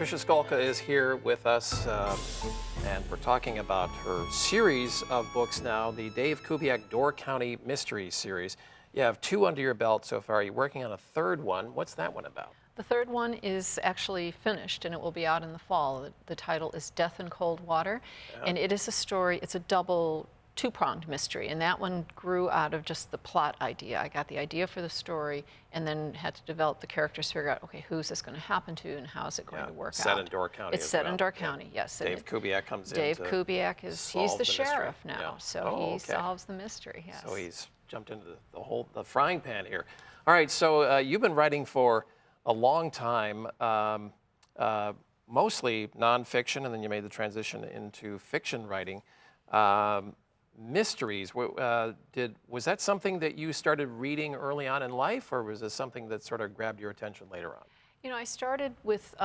Patricia Skalka is here with us, and we're talking about her series of books now, the Dave Kubiak Door County Mystery Series. You have 2 under your belt so far. You're working on a 3rd one. What's that one about? The 3rd one is actually finished, and it will be out in the fall. The title is Death in Cold Water, and it is a story, it's a double, 2-pronged mystery, and that one grew out of just the plot idea. I got the idea for the story and then had to develop the characters, figure out, okay, who's this going to happen to and how is it going to work out. Set in Door County. It's set in Door County, yes. Dave Kubiak comes in. Dave Kubiak is, he's the sheriff now, so he okay. solves the mystery, yes. So he's jumped into the frying pan here. All right, so you've been writing for a long time, mostly nonfiction, and then you made the transition into fiction writing. Mysteries, was that something that you started reading early on in life, or was this something that sort of grabbed your attention later on? You know, I started with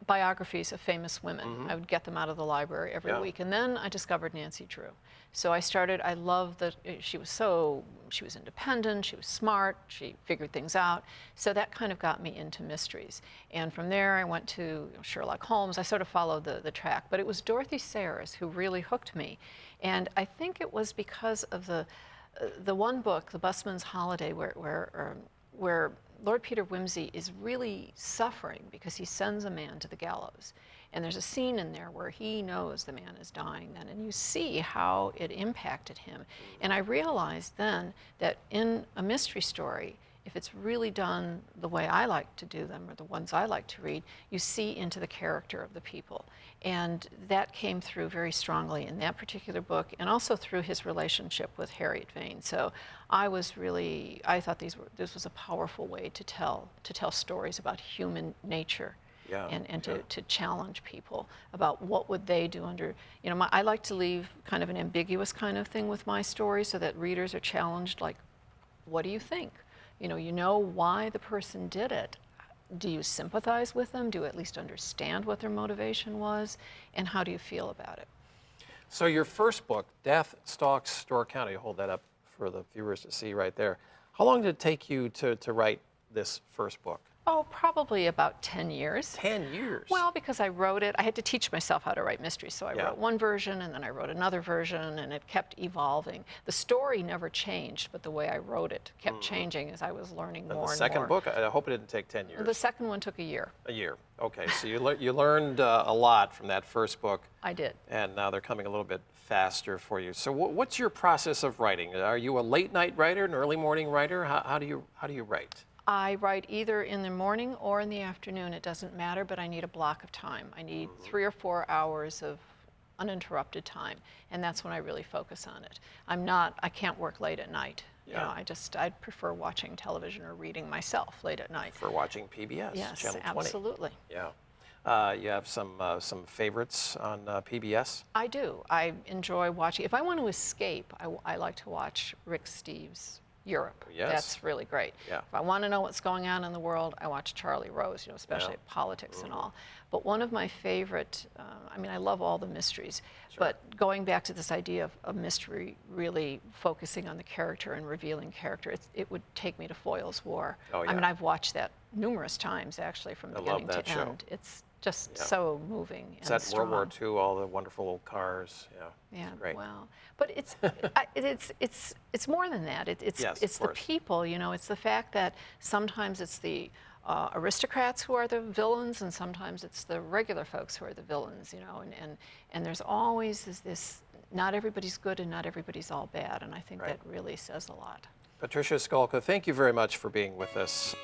biographies of famous women. I would get them out of the library every week, and then I discovered Nancy Drew. So I loved that she was independent, she was smart, she figured things out. So that kind of got me into mysteries. And from there I went to Sherlock Holmes. I sort of followed the track, but it was Dorothy Sayers who really hooked me. And I think it was because of the one book, The Busman's Holiday, where Lord Peter Wimsey is really suffering because he sends a man to the gallows. And there's a scene in there where he knows the man is dying then, and you see how it impacted him. And I realized then that in a mystery story, if it's really done the way I like to do them, or the ones I like to read, you see into the character of the people. And that came through very strongly in that particular book, and also through his relationship with Harriet Vane. So I thought this was a powerful way to tell stories about human nature. And to challenge people about what would they do under, I like to leave kind of an ambiguous kind of thing with my story so that readers are challenged, like, what do you think? You know why the person did it. Do you sympathize with them? Do you at least understand what their motivation was? And how do you feel about it? So your first book, Death Stalks Door County, hold that up for the viewers to see right there. How long did it take you to write this first book? Oh, probably about 10 years. 10 years? Well, because I wrote it, I had to teach myself how to write mysteries. So I wrote one version, and then I wrote another version, and it kept evolving. The story never changed, but the way I wrote it kept changing as I was learning more and more. The second book, I hope it didn't take 10 years. The second one took a year. A year, okay. So you learned a lot from that first book. I did. And now they're coming a little bit faster for you. So what's your process of writing? Are you a late night writer, an early morning writer? How do you write? I write either in the morning or in the afternoon. It doesn't matter, but I need a block of time. I need 3 or 4 hours of uninterrupted time, and that's when I really focus on it. I can't work late at night. I'd prefer watching television or reading myself late at night. For watching PBS, yes, Channel 20. Absolutely. Yeah. You have some favorites on PBS? I do. I enjoy watching. If I want to escape, I like to watch Rick Steves' Europe. Yes. That's really great. Yeah. If I want to know what's going on in the world, I watch Charlie Rose, especially politics and all. But one of my favorite, I love all the mysteries, but going back to this idea of mystery really focusing on the character and revealing character, it would take me to Foyle's War. Oh, yeah. I've watched that numerous times, actually, from beginning to end. It's just so moving and It's strong. World War II, all the wonderful old cars. Yeah, it's great. Wow. But it's more than that. It's the people. It's the fact that sometimes it's the aristocrats who are the villains, and sometimes it's the regular folks who are the villains. And there's always this. Not everybody's good, and not everybody's all bad. And I think that really says a lot. Patricia Skalka, thank you very much for being with us.